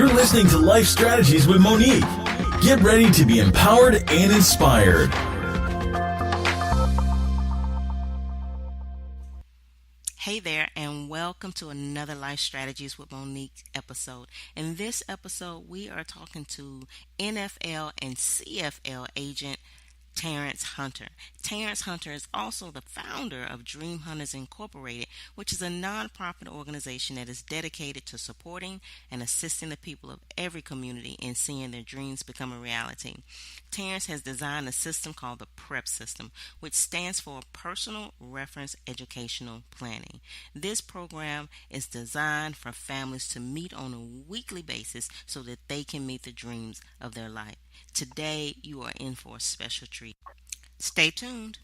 You're listening to Life Strategies with Monique. Get ready to be empowered and inspired. Hey there, and welcome to another Life Strategies with Monique episode. In this episode, we are talking to NFL and CFL agent Terrance Hunter. Terrance Hunter is also the founder of Dream Hunters Incorporated, which is a nonprofit organization that is dedicated to supporting and assisting the people of every community in seeing their dreams become a reality. Terrance has designed a system called the PREP system, which stands for Personal Reference Educational Planning. This program is designed for families to meet on a weekly basis so that they can meet the dreams of their life. Today, you are in for a special treat. Stay tuned.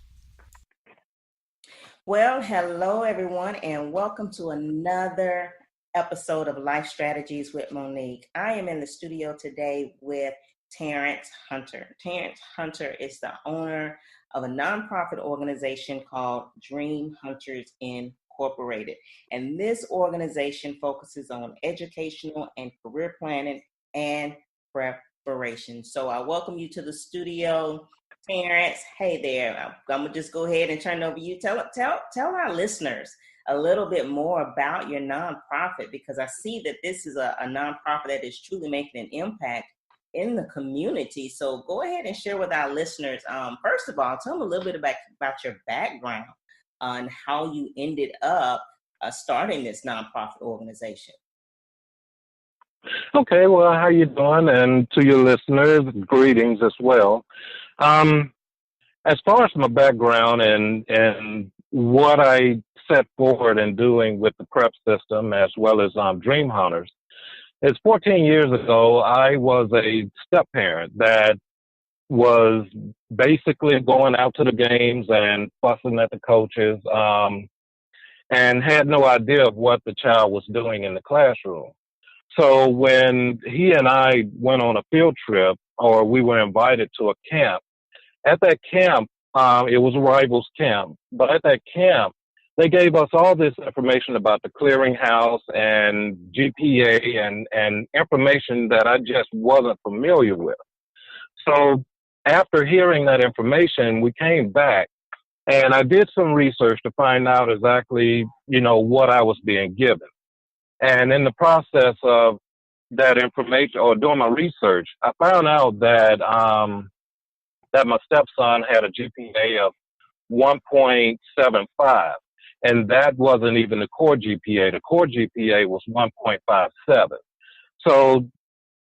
Well, hello everyone, and welcome to another episode of Life Strategies with Monique. I am in the studio today with Terrance Hunter. Terrance Hunter is the owner of a nonprofit organization called Dream Hunters Incorporated. And this organization focuses on educational and career planning and preparation. So I welcome you to the studio, Terrance. Hey there. I'm gonna just go ahead and turn it over to you. Tell our listeners a little bit more about your nonprofit, because I see that this is a nonprofit that is truly making an impact in the community. So go ahead and share with our listeners. First of all, tell them a little bit about your background on how you ended up starting this nonprofit organization. Okay, well, how you doing? And to your listeners, greetings as well. As far as my background and what I set forward in doing with the PrEP system as well as Dream Hunters, it's 14 years ago, I was a step-parent that was basically going out to the games and fussing at the coaches and had no idea of what the child was doing in the classroom. So when he and I went on a field trip, or we were invited to a camp, at that camp, it was a rivals camp, but at that camp, they gave us all this information about the clearinghouse and GPA and information that I just wasn't familiar with. So after hearing that information, we came back and I did some research to find out exactly, what I was being given. And in the process of that information or doing my research, I found out that that my stepson had a GPA of 1.75. And that wasn't even the core GPA. The core GPA was 1.57. So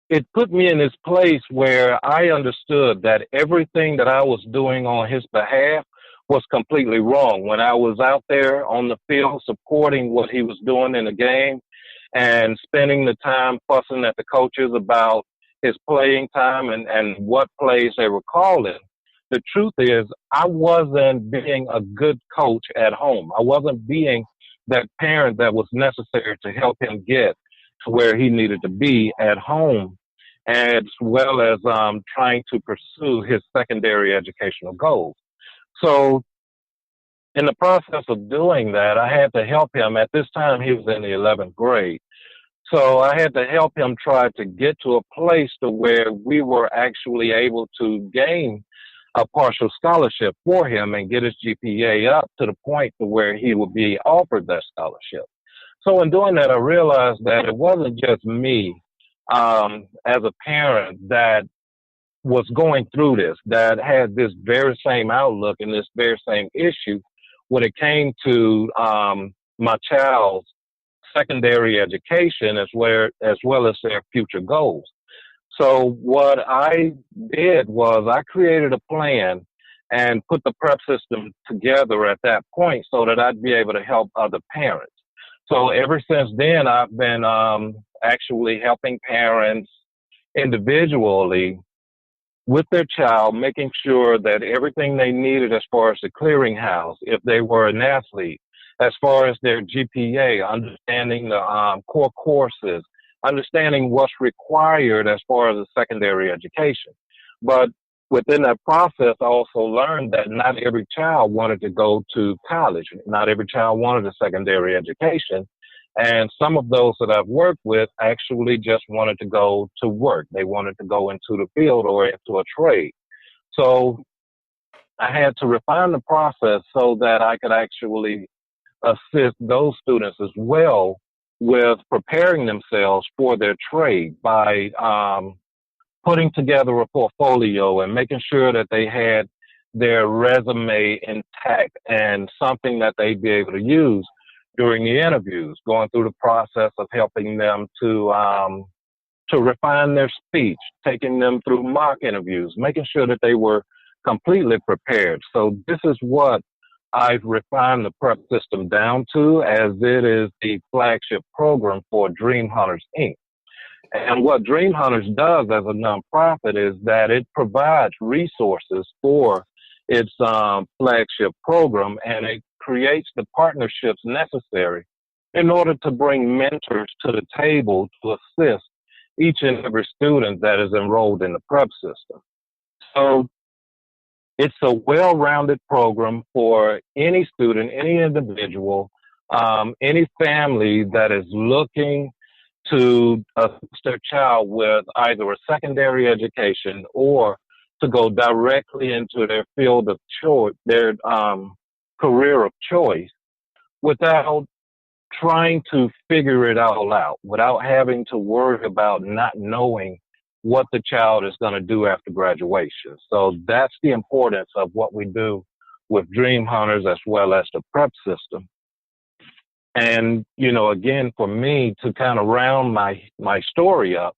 it put me in this place where I understood that everything that I was doing on his behalf was completely wrong. When I was out there on the field supporting what he was doing in the game and spending the time fussing at the coaches about his playing time and what plays they were calling, the truth is, I wasn't being a good coach at home. I wasn't being that parent that was necessary to help him get to where he needed to be at home, as well as trying to pursue his secondary educational goals. So in the process of doing that, I had to help him. At this time, he was in the 11th grade. So I had to help him try to get to a place to where we were actually able to gain a partial scholarship for him and get his GPA up to the point to where he would be offered that scholarship. So in doing that, I realized that it wasn't just me as a parent that was going through this, that had this very same outlook and this very same issue when it came to my child's secondary education as well as their future goals. So what I did was I created a plan and put the PrEP system together at that point so that I'd be able to help other parents. So ever since then, I've been actually helping parents individually with their child, making sure that everything they needed as far as the clearinghouse, if they were an athlete, as far as their GPA, understanding the core courses, understanding what's required as far as a secondary education. But within that process, I also learned that not every child wanted to go to college. Not every child wanted a secondary education. And some of those that I've worked with actually just wanted to go to work. They wanted to go into the field or into a trade. So I had to refine the process so that I could actually assist those students as well with preparing themselves for their trade by putting together a portfolio and making sure that they had their resume intact and something that they'd be able to use during the interviews, going through the process of helping them to refine their speech, taking them through mock interviews, making sure that they were completely prepared. So this is what I've refined the prep system down to, as it is the flagship program for Dream Hunters Inc. And what Dream Hunters does as a nonprofit is that it provides resources for its flagship program, and it creates the partnerships necessary in order to bring mentors to the table to assist each and every student that is enrolled in the prep system. So it's a well-rounded program for any student, any individual, any family that is looking to assist their child with either a secondary education or to go directly into their field of choice, their career of choice, without trying to figure it all out, without having to worry about not knowing what the child is going to do after graduation. So that's the importance of what we do with Dream Hunters as well as the prep system. And, you know, again, for me to kind of round my story up,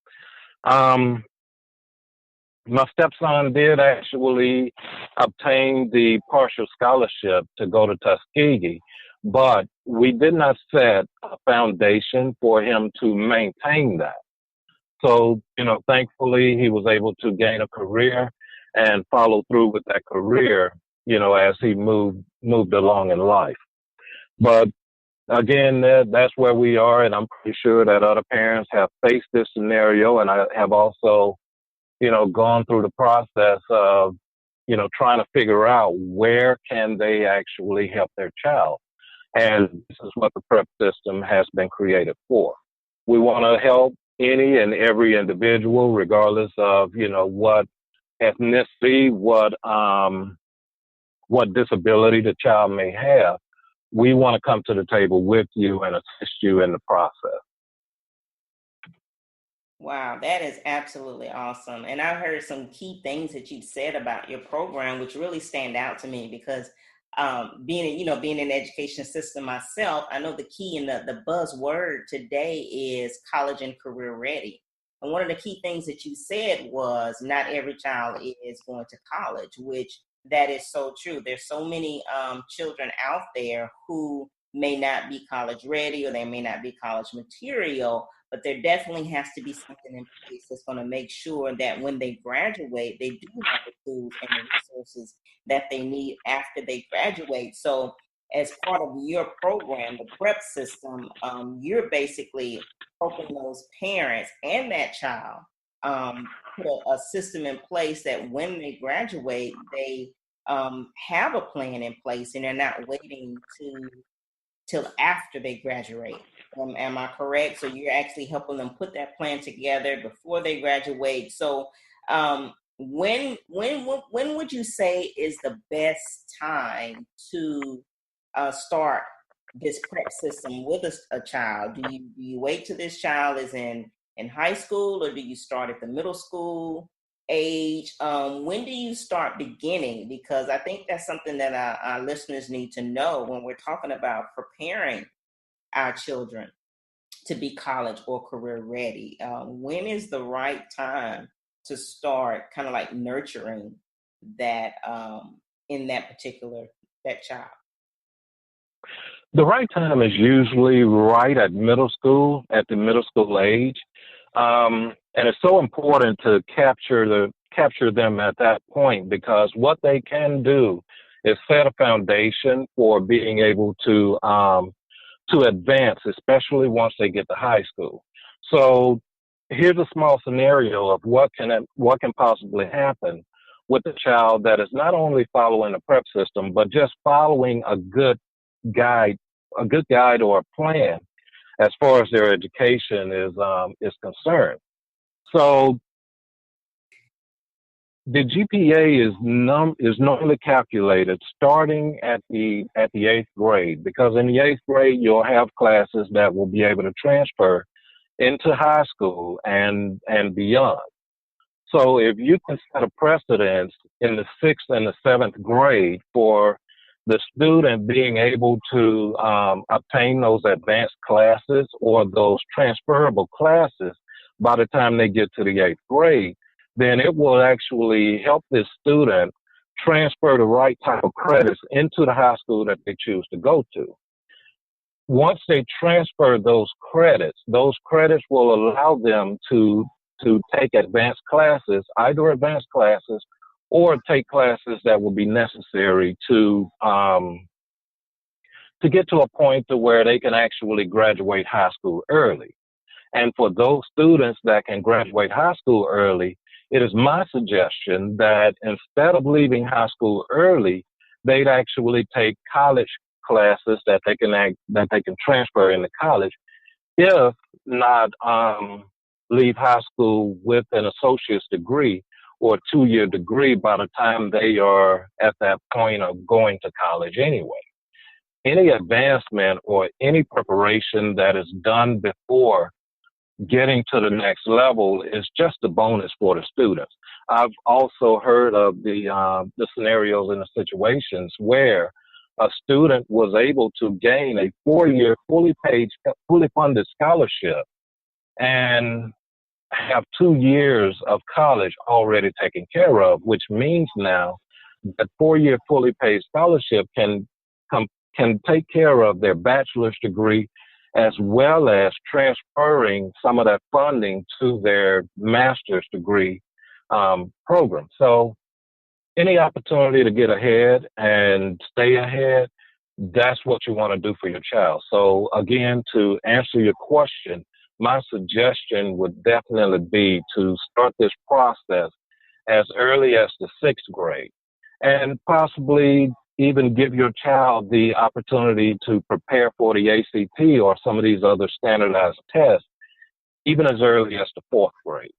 my stepson did actually obtain the partial scholarship to go to Tuskegee, but we did not set a foundation for him to maintain that. So, you know, thankfully he was able to gain a career and follow through with that career, you know, as he moved along in life. But again, that's where we are, and I'm pretty sure that other parents have faced this scenario, and I have also, you know, gone through the process of, you know, trying to figure out where can they actually help their child. And this is what the prep system has been created for. We want to help any and every individual, regardless of, you know, what ethnicity, what disability the child may have. We want to come to the table with you and assist you in the process. Wow, that is absolutely awesome. And I heard some key things that you said about your program, which really stand out to me because being in the education system myself, I know the key and the buzzword today is college and career ready. And one of the key things that you said was not every child is going to college, which that is so true. There's so many children out there who may not be college ready or they may not be college material, but there definitely has to be something in place that's going to make sure that when they graduate, they do have the tools and the resources that they need after they graduate. So as part of your program, the prep system, you're basically helping those parents and that child put a system in place that when they graduate, they have a plan in place and they're not waiting till after they graduate. Am I correct? So you're actually helping them put that plan together before they graduate. So when would you say is the best time to start this prep system with a child? Do you wait till this child is in high school, or do you start at the middle school age? When do you start beginning? Because I think that's something that our listeners need to know when we're talking about preparing our children to be college or career ready. When is the right time to start kind of like nurturing that in that child? The right time is usually right at the middle school age. And it's so important to capture them at that point, because what they can do is set a foundation for being able to advance, especially once they get to high school. So here's a small scenario of what can possibly happen with a child that is not only following a prep system, but just following a good guide or a plan. as far as their education is concerned. So the GPA is normally calculated starting at the eighth grade, because in the eighth grade you'll have classes that will be able to transfer into high school and beyond. So if you can set a precedence in the sixth and the seventh grade for the student being able to obtain those advanced classes or those transferable classes by the time they get to the eighth grade, then it will actually help this student transfer the right type of credits into the high school that they choose to go to. Once they transfer those credits will allow them to take advanced classes, either advanced classes or take classes that will be necessary to get to a point to where they can actually graduate high school early. And for those students that can graduate high school early, it is my suggestion that instead of leaving high school early, they'd actually take college classes that they can transfer into college, if not leave high school with an associate's degree or a 2-year degree by the time they are at that point of going to college anyway. Any advancement or any preparation that is done before getting to the next level is just a bonus for the students. I've also heard of the scenarios and the situations where a student was able to gain a 4-year fully funded scholarship and have 2 years of college already taken care of, which means now that 4-year fully paid scholarship can take care of their bachelor's degree, as well as transferring some of that funding to their master's degree program. So any opportunity to get ahead and stay ahead, that's what you want to do for your child. So again, to answer your question, my suggestion would definitely be to start this process as early as the sixth grade, and possibly even give your child the opportunity to prepare for the ACT or some of these other standardized tests, even as early as the fourth grade.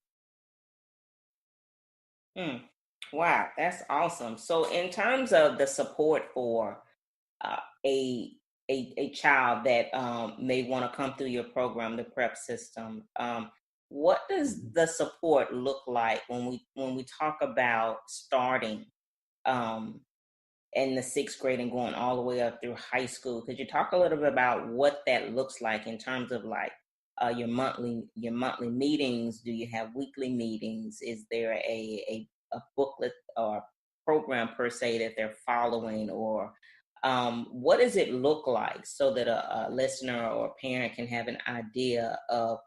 Wow, that's awesome. So, in terms of the support for uh, a, a child that may want to come through your program, the prep system, what does the support look like when we talk about starting um, in the sixth grade and going all the way up through high school? Could you talk a little bit about what that looks like in terms of like your monthly meetings? Do you have weekly meetings? Is there a booklet or program per se that they're following, or what does it look like so that a listener or a parent can have an idea of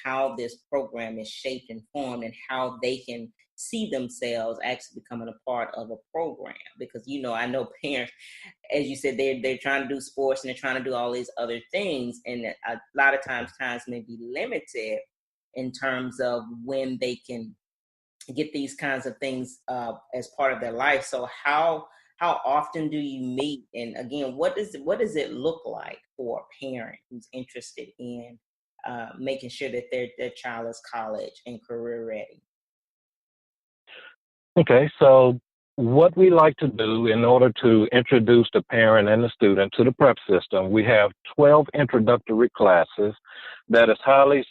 how this program is shaped and formed, and how they can see themselves actually becoming a part of a program? Because I know parents, as you said, they're trying to do sports and they're trying to do all these other things, and a lot of times may be limited in terms of when they can get these kinds of things as part of their life. So how often do you meet? And again, what does it look like for a parent who's interested in making sure that their child is college and career ready? Okay, so what we like to do in order to introduce the parent and the student to the prep system, we have 12 introductory classes that is highly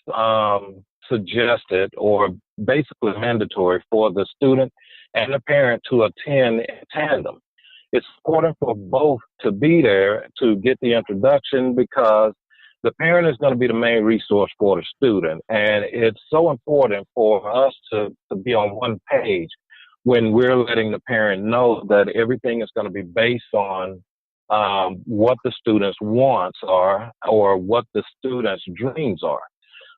suggested or basically mandatory for the student and the parent to attend in tandem. It's important for both to be there to get the introduction, because the parent is going to be the main resource for the student. And it's so important for us to be on one page when we're letting the parent know that everything is going to be based on what the student's wants are, or what the student's dreams are.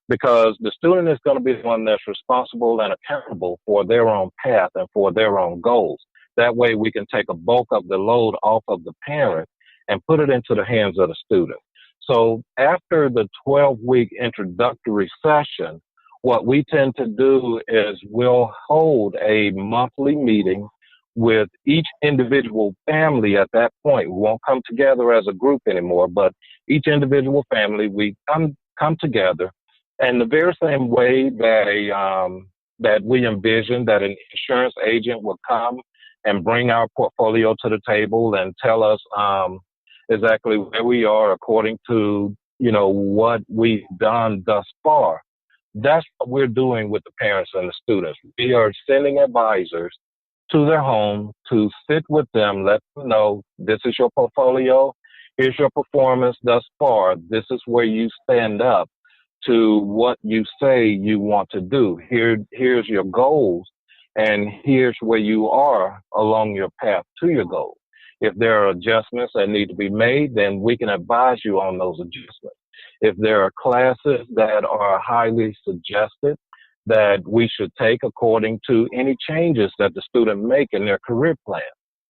Because the student is going to be the one that's responsible and accountable for their own path and for their own goals. That way we can take a bulk of the load off of the parent and put it into the hands of the student. So after the 12-week introductory session, what we tend to do is we'll hold a monthly meeting with each individual family at that point. We won't come together as a group anymore, but each individual family, we come together. And the very same way that we envision that an insurance agent will come and bring our portfolio to the table and tell us exactly where we are according to, what we've done thus far. That's what we're doing with the parents and the students. We are sending advisors to their home to sit with them, let them know this is your portfolio, here's your performance thus far, this is where you stand up to what you say you want to do. Here's your goals, and here's where you are along your path to your goal. If there are adjustments that need to be made, then we can advise you on those adjustments. If there are classes that are highly suggested that we should take according to any changes that the student make in their career plan,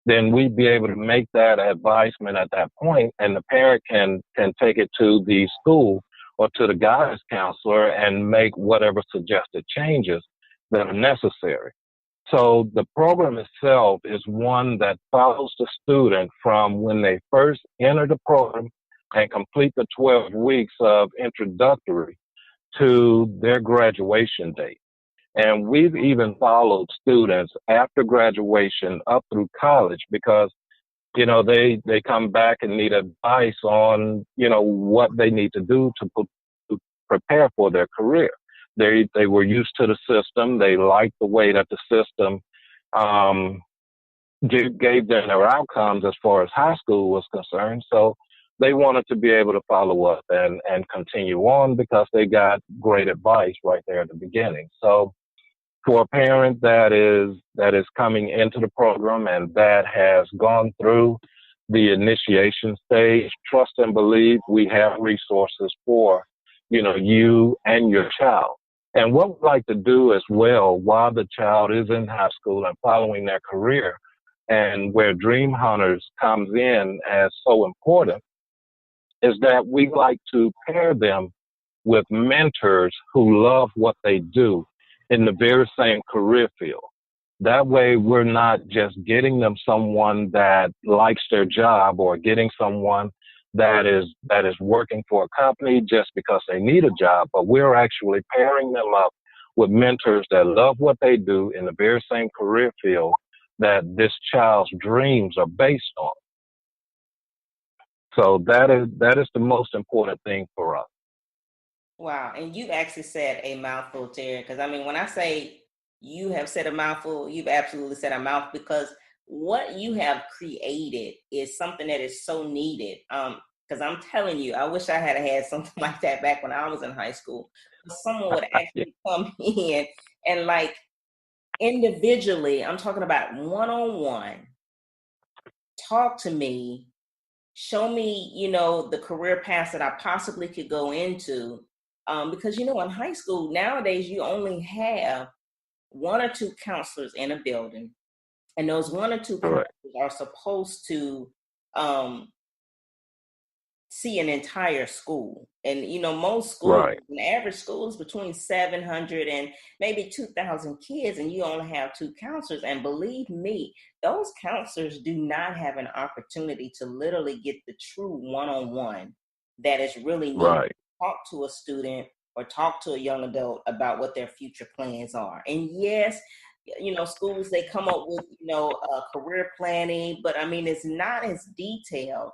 then we'd be able to make that advisement at that point, and the parent can take it to the school or to the guidance counselor and make whatever suggested changes that are necessary. So the program itself is one that follows the student from when they first enter the program and complete the 12 weeks of introductory to their graduation date. And we've even followed students after graduation up through college because, they come back and need advice on, what they need to do to prepare for their career. They were used to the system. They liked the way that the system gave them their outcomes as far as high school was concerned. So they wanted to be able to follow up and continue on because they got great advice right there at the beginning. So for a parent that is coming into the program and that has gone through the initiation stage, trust and believe we have resources for, you and your child. And what we like to do as well while the child is in high school and following their career, and where Dream Hunters comes in as so important, is that we like to pair them with mentors who love what they do in the very same career field. That way, we're not just getting them someone that likes their job or getting someone that is working for a company just because they need a job, but we're actually pairing them up with mentors that love what they do in the very same career field that this child's dreams are based on. So that is the most important thing for us. Wow. And you've actually said a mouthful, Terry, because when I say you have said a mouthful, you've absolutely said a mouth, because what you have created is something that is so needed. Because I'm telling you, I wish I had something like that back when I was in high school. Someone would actually come in and individually, I'm talking about one-on-one, talk to me, show me, the career paths that I possibly could go into. Because, in high school nowadays, you only have one or two counselors in a building, and those one or two counselors are supposed to see an entire school. And, most schools, an average school is between 700 and maybe 2,000 kids, and you only have two counselors. And believe me, those counselors do not have an opportunity to literally get the true one-on-one that is really needed to talk to a student or talk to a young adult about what their future plans are. And yes, schools, they come up with, career planning, but it's not as detailed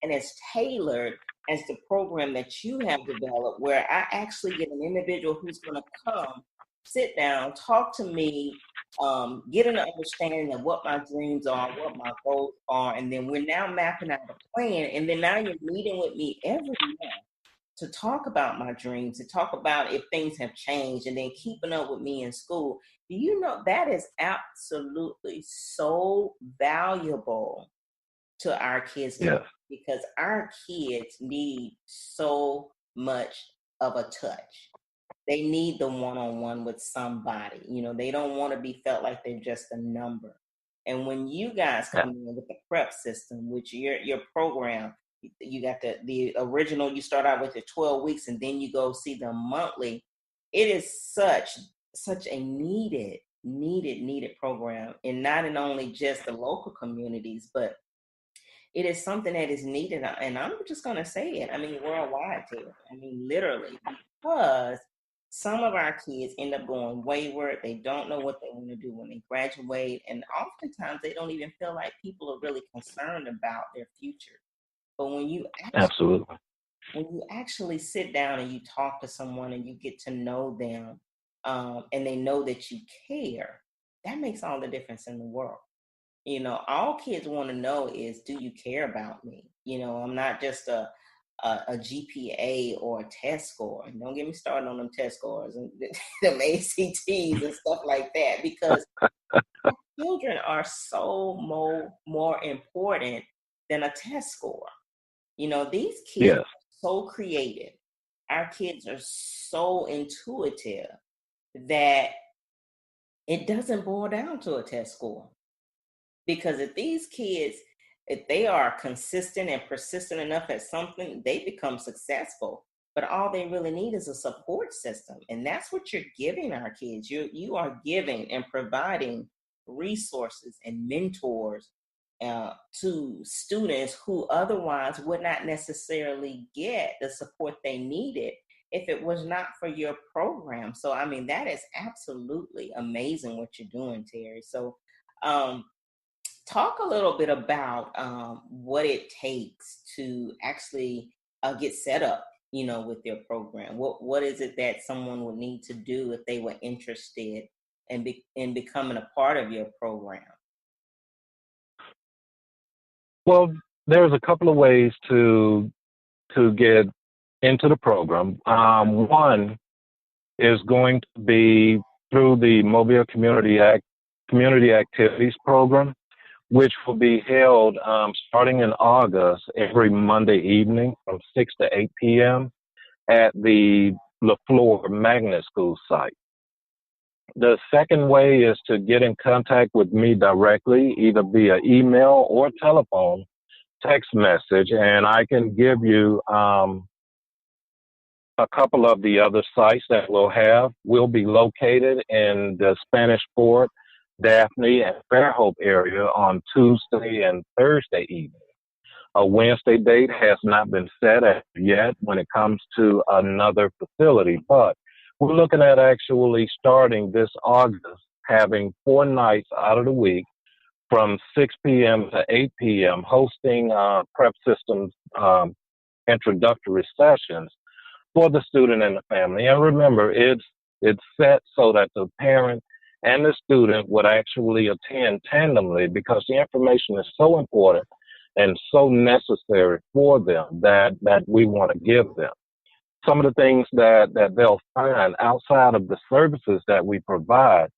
and as tailored as the program that you have developed, where I actually get an individual who's going to come, sit down, talk to me, get an understanding of what my dreams are, what my goals are, and then we're now mapping out a plan. And then now you're meeting with me every month to talk about my dreams, to talk about if things have changed, and then keeping up with me in school. Do you know that is absolutely so valuable to our kids today? Because our kids need so much of a touch. They need the one-on-one with somebody. They don't want to be felt like they're just a number. And when you guys come in with the prep system, which your program, you got the original, you start out with the 12 weeks and then you go see them monthly. It is such a needed needed program, and not in only just the local communities, but it is something that is needed. And I'm just going to say it. I mean, worldwide, too. I mean, literally, because some of our kids end up going wayward. They don't know what they want to do when they graduate. And oftentimes they don't even feel like people are really concerned about their future. But Absolutely. when you actually sit down and you talk to someone and you get to know them, and they know that you care, that makes all the difference in the world. All kids want to know is, do you care about me? I'm not just a GPA or a test score. And don't get me started on them test scores and them ACTs and stuff like that, because children are so more important than a test score. These kids Yes. are so creative. Our kids are so intuitive that it doesn't boil down to a test score. Because if they are consistent and persistent enough at something, they become successful. But all they really need is a support system. And that's what you're giving our kids. You are giving and providing resources and mentors to students who otherwise would not necessarily get the support they needed if it was not for your program. So, I mean, that is absolutely amazing what you're doing, Terry. So, talk a little bit about what it takes to actually get set up, with your program. What is it that someone would need to do if they were interested in becoming a part of your program? Well, there's a couple of ways to get into the program. One is going to be through the Mobile Community Activities Program, which will be held starting in August every Monday evening from 6 to 8 p.m. at the LaFleur Magnet School site. The second way is to get in contact with me directly, either via email or telephone, text message, and I can give you a couple of the other sites that we'll have. Will be located in the Spanish Fort, Daphne, and Fairhope area on Tuesday and Thursday evening. A Wednesday date has not been set as yet when it comes to another facility, but we're looking at actually starting this August, having 4 nights out of the week from 6 p.m. to 8 p.m., hosting prep systems introductory sessions for the student and the family. And remember, it's set so that the parent and the student would actually attend tandemly, because the information is so important and so necessary for them that we want to give them. Some of the things that they'll find outside of the services that we provide,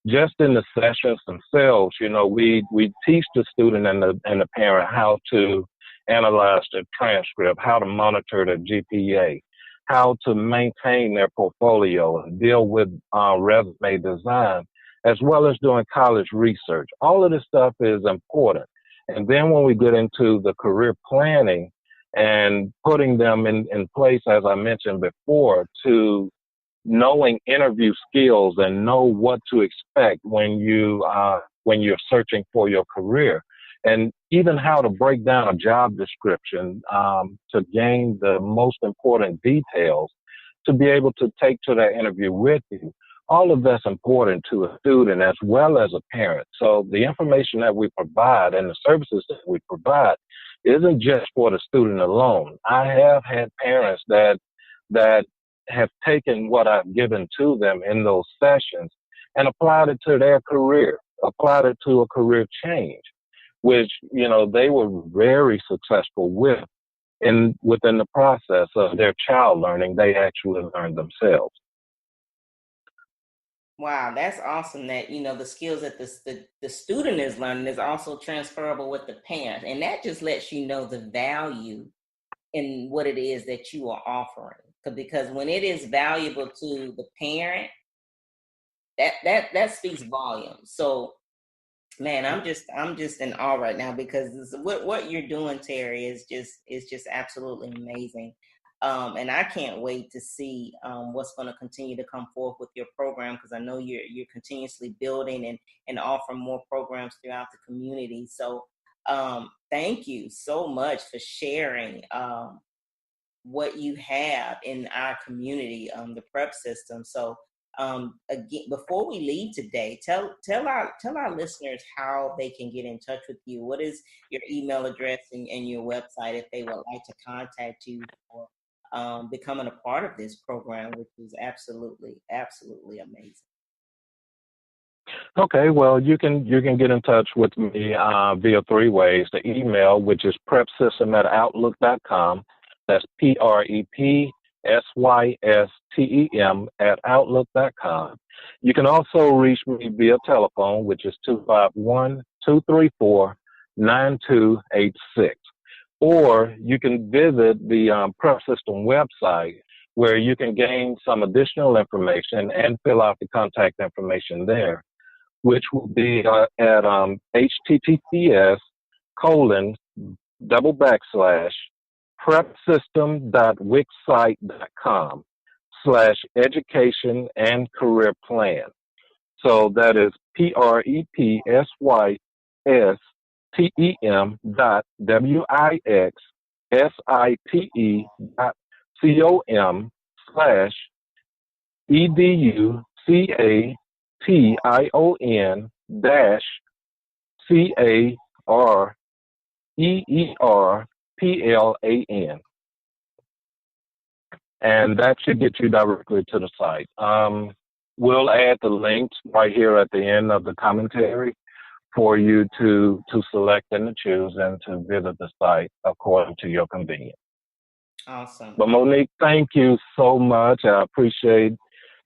just in the sessions themselves, we teach the student and the parent how to analyze their transcript, how to monitor their GPA, how to maintain their portfolio and deal with resume design, as well as doing college research. All of this stuff is important. And then when we get into the career planning and putting them in place, as I mentioned before, to knowing interview skills and know what to expect when you're searching for your career, and even how to break down a job description to gain the most important details to be able to take to that interview with you. All of that's important to a student as well as a parent. So the information that we provide and the services that we provide isn't just for the student alone. I have had parents that have taken what I've given to them in those sessions and applied it to their career, applied it to a career change, which, they were very successful with. And within the process of their child learning, they actually learned themselves. Wow, that's awesome that, the skills that the student is learning is also transferable with the parent. And that just lets you know the value in what it is that you are offering. Because when it is valuable to the parent, that speaks volumes. So, man, I'm just in awe right now, because what you're doing, Terry, is just absolutely amazing. And I can't wait to see what's going to continue to come forth with your program, because I know you're continuously building and offering more programs throughout the community. So thank you so much for sharing what you have in our community, the prep system. So again, before we leave today, tell our listeners how they can get in touch with you. What is your email address and your website if they would like to contact you for becoming a part of this program, which is absolutely amazing. Okay, well, you can get in touch with me via three ways. The email, which is prepsystem@outlook.com. That's PREPSYSTEM@outlook.com. You can also reach me via telephone, which is 251-234-9286. Or you can visit the Prep System website, where you can gain some additional information and fill out the contact information there, which will be at https://prepsystem.wixsite.com/education and career plan. So that is prepsystem.wixsite.com/education-career-plan. And that should get you directly to the site. We'll add the links right here at the end of the commentary for you to select and to choose and to visit the site according to your convenience. Awesome. But Monique, thank you so much. I appreciate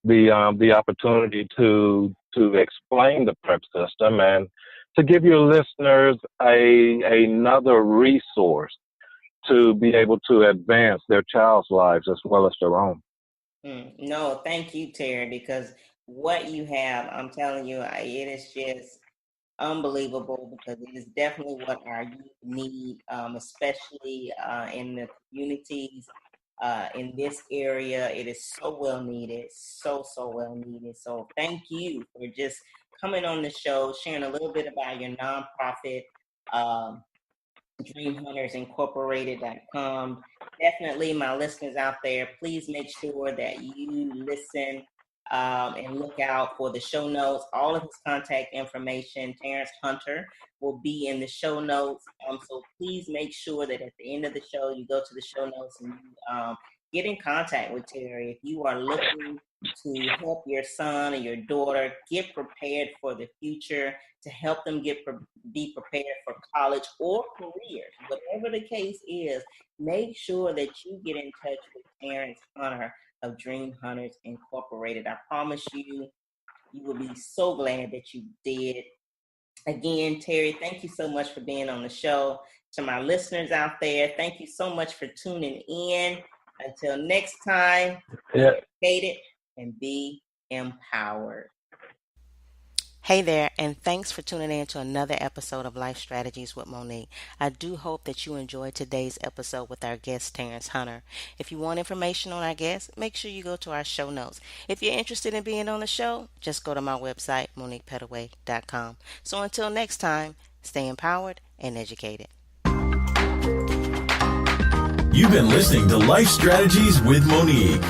the opportunity to explain the prep system and to give your listeners another resource to be able to advance their child's lives as well as their own. No, thank you, Terry, because what you have, I'm telling you, it is just unbelievable, because it is definitely what our youth need, especially in the communities in this area. It is so well needed, so well needed. So thank you for just coming on the show, sharing a little bit about your nonprofit, DreamHuntersIncorporated.com. Definitely, my listeners out there, please make sure that you listen and look out for the show notes. All of his contact information, Terrance Hunter, will be in the show notes. So please make sure that at the end of the show, you go to the show notes and you get in contact with Terry. If you are looking to help your son or your daughter get prepared for the future, to help them be prepared for college or careers, whatever the case is, make sure that you get in touch with Terrance Hunter of Dream Hunters Incorporated. I promise you, you will be so glad that you did. Again, Terry, thank you so much for being on the show. To my listeners out there, thank you so much for tuning in. Until next time, be educated and be empowered. Hey there, and thanks for tuning in to another episode of Life Strategies with Monique. I do hope that you enjoyed today's episode with our guest, Terrance Hunter. If you want information on our guest, make sure you go to our show notes. If you're interested in being on the show, just go to my website, MoniquePetaway.com. So until next time, stay empowered and educated. You've been listening to Life Strategies with Monique.